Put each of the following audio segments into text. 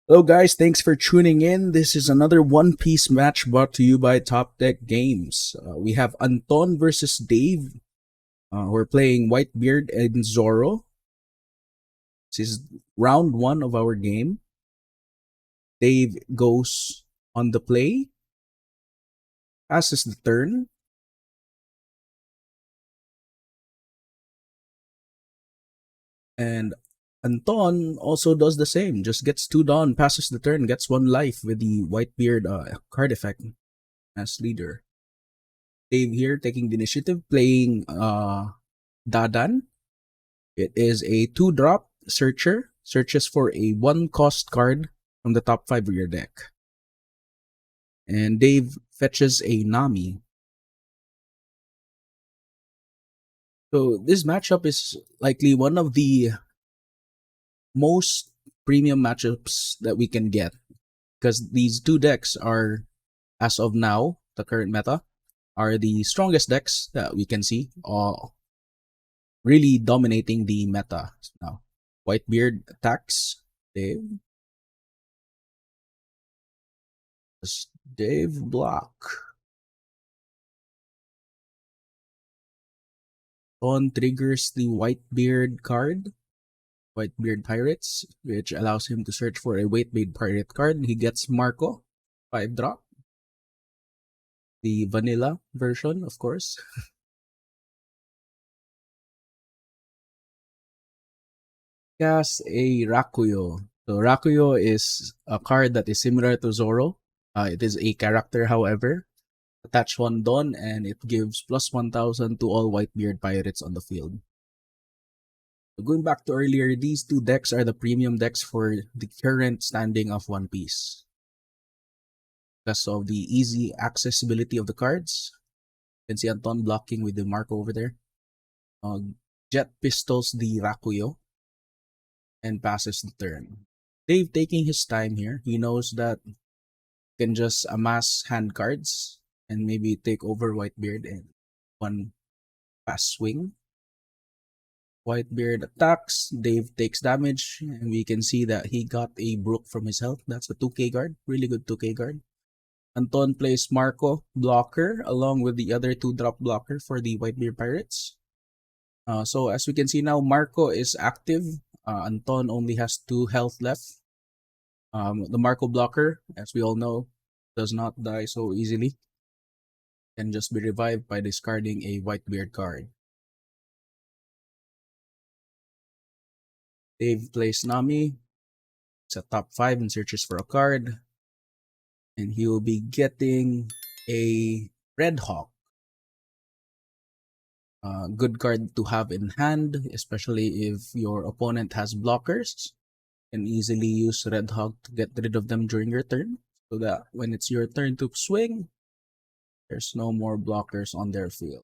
Hello, guys. Thanks for tuning in. This is another One Piece match brought to you by Top Deck Games. We have Anton versus Dave. We're playing Whitebeard and Zoro. This is round one of our game. Dave goes on the play, passes the turn, and Anton also does the same. Just gets two down, passes the turn, gets one life with the Whitebeard card effect as leader. Dave here taking the initiative, playing Dadan. It is a 2-drop searcher. Searches for a 1-cost card from the top 5 of your deck. And Dave fetches a Nami. So this matchup is likely one of the most premium matchups that we can get. Because these two decks are, as of now, the current meta, are the strongest decks that we can see. Really dominating the meta now. Whitebeard attacks Dave. Dave block. On triggers the Whitebeard card, Whitebeard Pirates, which allows him to search for a Whitebeard Pirate card. He gets Marco, 5-drop. The vanilla version, of course. Cast a Rakuyo. So Rakuyo is a card that is similar to Zoro. It is a character, however. Attach one Dawn and it gives plus 1000 to all Whitebeard Pirates on the field. So going back to earlier, these two decks are the premium decks for the current standing of One Piece. Because of the easy accessibility of the cards. You can see Anton blocking with the Marco over there. Jet pistols the Rakuyo and passes the turn. Dave taking his time here. He knows that he can just amass hand cards and maybe take over Whitebeard in one fast swing. Whitebeard attacks, Dave takes damage, and we can see that he got a Brook from his health. That's a 2k guard, really good 2k guard. Anton plays Marco blocker along with the other 2-drop blocker for the Whitebeard Pirates. So as we can see now, Marco is active. Anton only has 2 health left. The Marco blocker, as we all know, does not die so easily. Can just be revived by discarding a Whitebeard card. Dave plays Nami. It's a top 5 and searches for a card. And he will be getting a Red Hawk. Good card to have in hand, especially if your opponent has blockers. You can easily use Red Hawk to get rid of them during your turn. So that when it's your turn to swing, there's no more blockers on their field.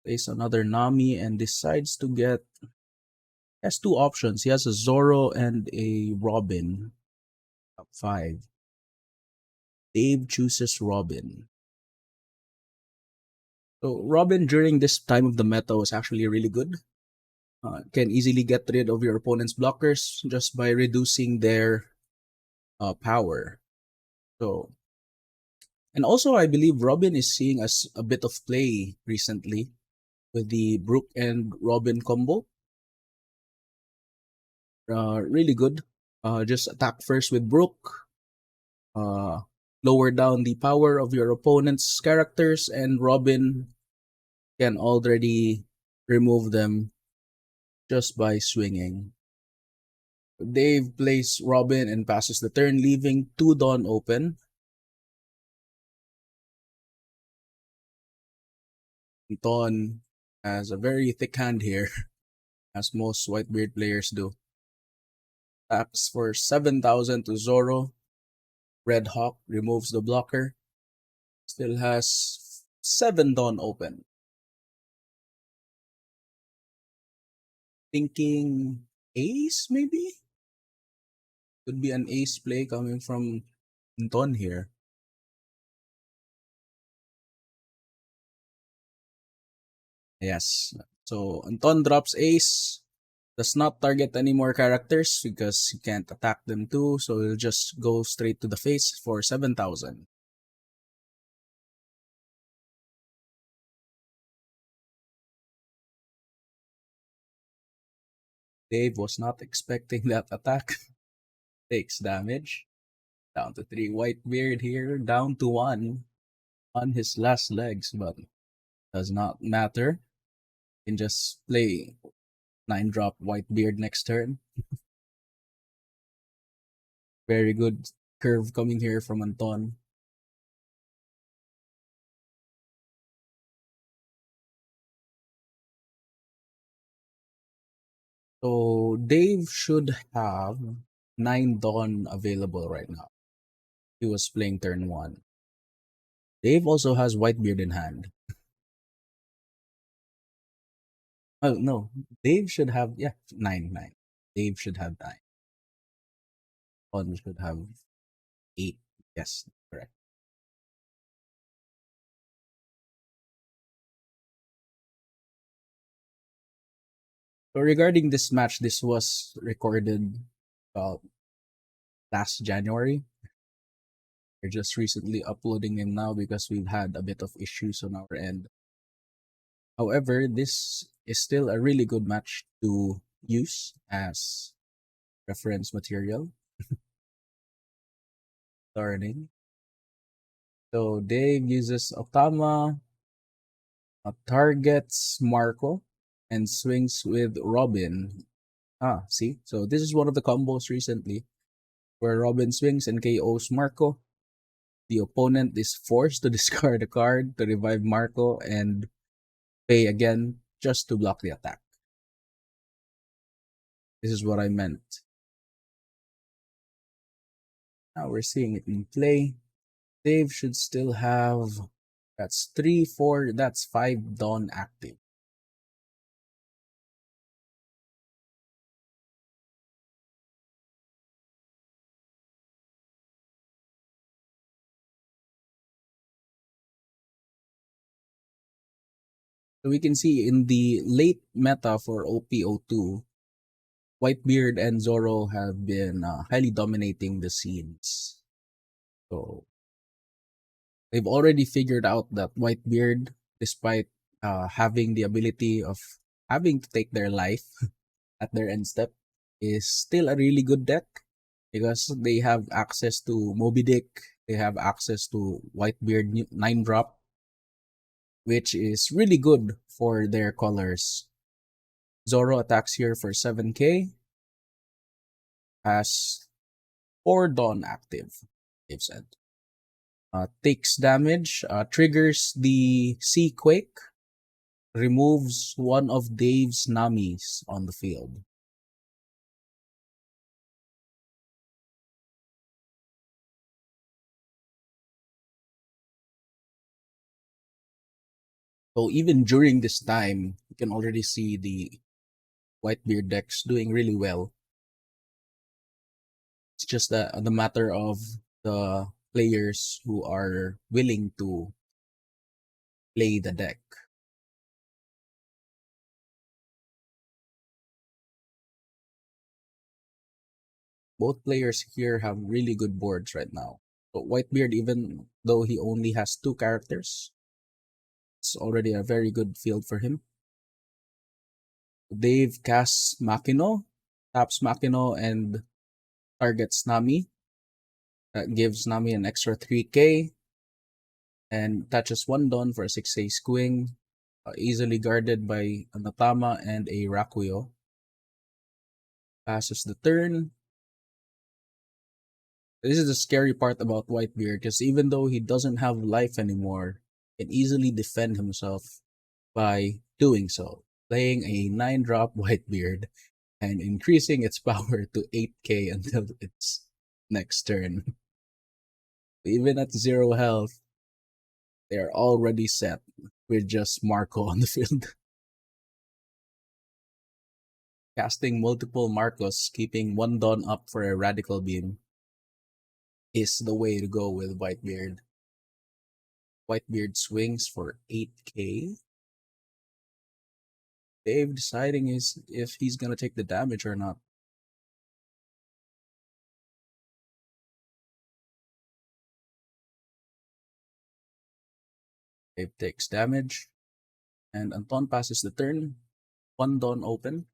Plays another Nami and decides to get... Has 2 options. He has a Zoro and a Robin. Top 5. Dave chooses Robin. So Robin during this time of the meta was actually really good. Can easily get rid of your opponent's blockers just by reducing their power. So, and also I believe Robin is seeing as a bit of play recently with the Brook and Robin combo. Really good. Just attack first with Brook. Lower down the power of your opponent's characters, and Robin can already remove them just by swinging. Dave plays Robin and passes the turn, leaving 2 Dawn open. Anton has a very thick hand here, as most Whitebeard players do. Attacks for 7,000 to Zoro. Red Hawk removes the blocker. Still has 7 Dawn open. Thinking ace, maybe? Could be an ace play coming from Anton here. Yes. So Anton drops ace. Does not target any more characters because you can't attack them too, so you'll just go straight to the face for 7,000. Dave was not expecting that attack. Takes damage. Down to 3. Whitebeard here, down to 1 on his last legs, but does not matter. You can just play 9 drop Whitebeard next turn. Very good curve coming here from Anton. So Dave should have 9 Dawn available right now. He was playing turn 1. Dave also has Whitebeard in hand. Oh no, Dave should have, yeah, 9. Dave should have 9. Dawn should have 8. Yes, correct. So regarding this match, this was recorded about last January. We're just recently uploading him now because we've had a bit of issues on our end. However, this is still a really good match to use as reference material. Learning. So Dave uses Otama, targets Marco, and swings with Robin. Ah, see? So this is one of the combos recently where Robin swings and KOs Marco. The opponent is forced to discard a card to revive Marco and pay again just to block the attack. This is what I meant. Now we're seeing it in play. Dave should still have, that's 3, 4, that's 5 Dawn active. So we can see in the late meta for OPO2, Whitebeard and Zoro have been highly dominating the scenes. So they've already figured out that Whitebeard, despite having the ability of having to take their life at their end step, is still a really good deck because they have access to Moby Dick, they have access to Whitebeard 9 drop, which is really good for their colors. Zoro attacks here for 7k, has 4 Dawn active, they've said. Takes damage, triggers the Sea Quake, removes one of Dave's Namis on the field. So even during this time, you can already see the Whitebeard decks doing really well. It's just the matter of the players who are willing to play the deck. Both players here have really good boards right now. So Whitebeard, even though he only has 2 characters, it's already a very good field for him. Dave casts Makino, taps Makino, and targets Nami. That gives Nami an extra 3k and touches 1 Dawn for a 6A swing, easily guarded by a Natama and a Rakuyo. Passes the turn. This is the scary part about Whitebeard because even though he doesn't have life anymore, he can easily defend himself by doing so, playing a 9 drop Whitebeard and increasing its power to 8k until its next turn. Even at 0 health, they're already set with just Marco on the field. Casting multiple Marcos, keeping 1 Dawn up for a Radical Beam is the way to go with Whitebeard. Whitebeard swings for 8k. Dave deciding is if he's gonna take the damage or not. Dave takes damage, and Anton passes the turn. One Dawn open.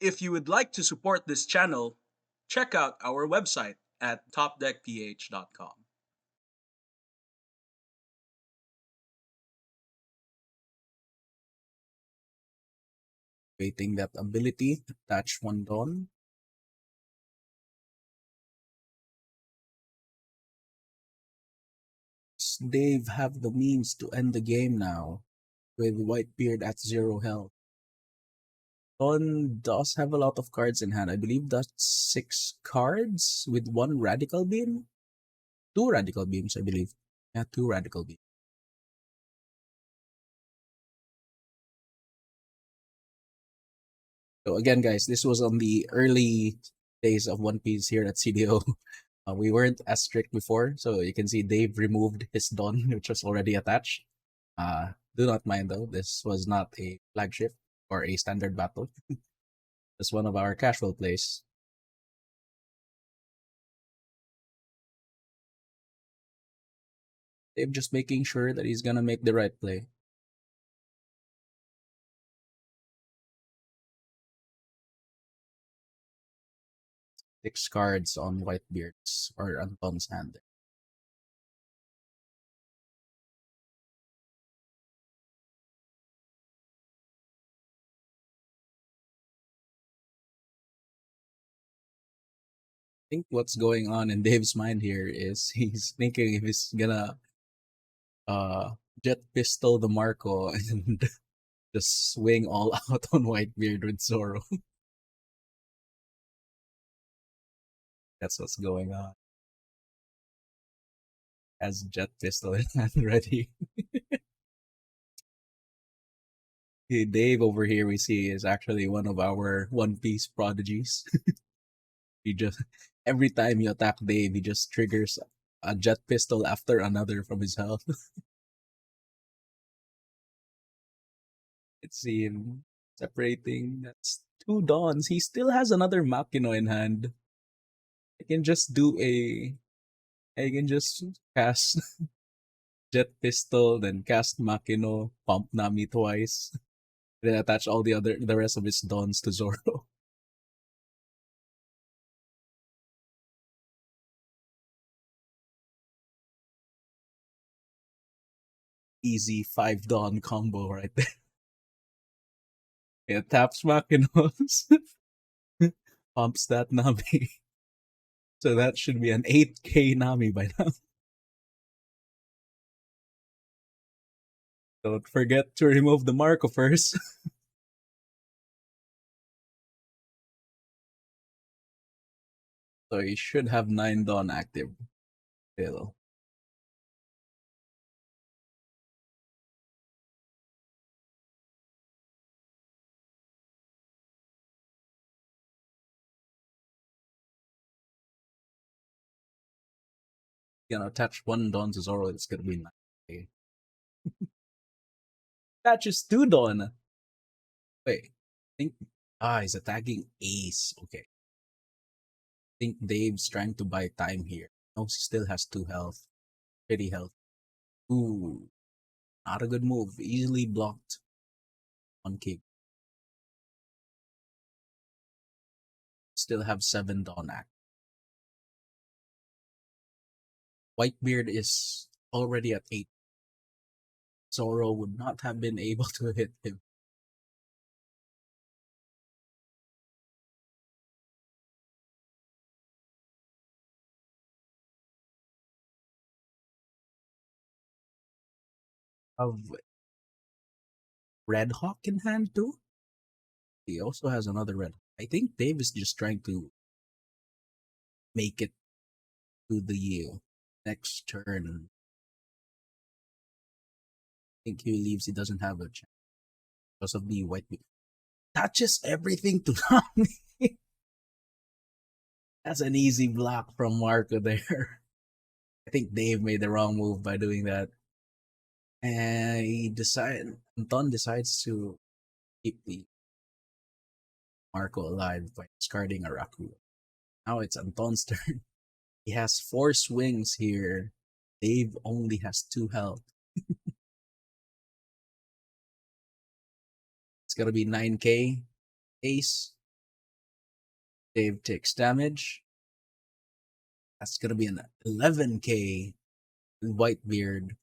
If you would like to support this channel, check out our website at topdeckph.com. Waiting that ability, attach one Dawn. Does Dave have the means to end the game now with Whitebeard at 0 health? Dawn does have a lot of cards in hand. I believe that's 6 cards with one Radical Beam. 2 Radical Beams, I believe. Yeah, 2 Radical Beams. So again, guys, this was on the early days of One Piece here at CDO. We weren't as strict before, so you can see Dave removed his Dawn, which was already attached. Do not mind though, this was not a flagship or a standard battle. It's one of our casual plays. Dave just making sure that he's gonna make the right play. 6 cards on Whitebeard's or Anton's hand. I think what's going on in Dave's mind here is he's thinking if he's gonna uh jet pistol the Marco and just swing all out on Whitebeard with Zoro. That's what's going on. As jet pistol in hand ready. Hey, Dave over here we see is actually one of our One Piece prodigies. He just every time you attack Dave, he just triggers a jet pistol after another from his health. Let's see him separating. That's 2 Dawns. He still has another Makino in hand. I can just do a. I can just cast jet pistol, then cast Makino, pump Nami twice, then attach all the rest of his Dawns to Zoro. Easy 5 Dawn combo right there. It taps Makinos, pumps that Nami. So that should be an 8k Nami by now. Don't forget to remove the Marco first. So you should have 9 Dawn active still. Attach 1 Dawn to Zoro, it's gonna be 9k. Attaches 2 Dawn. Wait, I think he's attacking Ace. Okay. I think Dave's trying to buy time here. No, he still has 2 health. Pretty health. Ooh. Not a good move. Easily blocked on kick. Still have 7 Dawn act. Whitebeard is already at 8. Zoro would not have been able to hit him. Have Red Hawk in hand too? He also has another Red Hawk. I think Dave is just trying to make it to the next turn. I think he leaves, he doesn't have a chance because of the Whitebeard. Touches everything to Nami. That's an easy block from Marco there. I think Dave made the wrong move by doing that. And Anton decides to keep the Marco alive by discarding a Raku. Now it's Anton's turn. He has 4 swings here. Dave only has 2 health. It's gonna be 9k. Ace. Dave takes damage. That's gonna be an 11k. Whitebeard.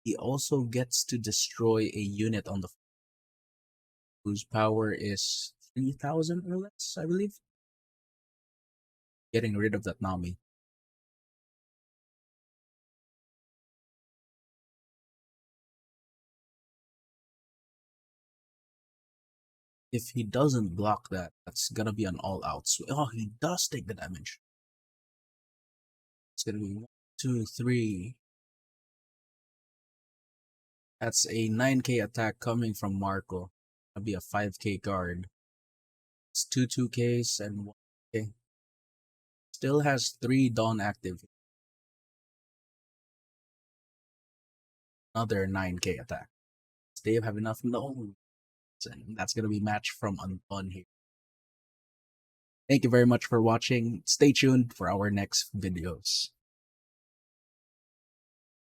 He also gets to destroy a unit on the whose power is 3,000 or less, I believe. Getting rid of that Nami. If he doesn't block that, that's gonna be an all-out swing. Oh, he does take the damage. It's gonna be 1, 2, 3. That's a 9k attack coming from Marco. That'll be a 5k guard. It's 2 2ks and 1k. Still has 3 Dawn active. Another 9k attack. Does Dave have enough? No. That's gonna be match from Anton here. Thank you very much for watching. Stay tuned for our next videos.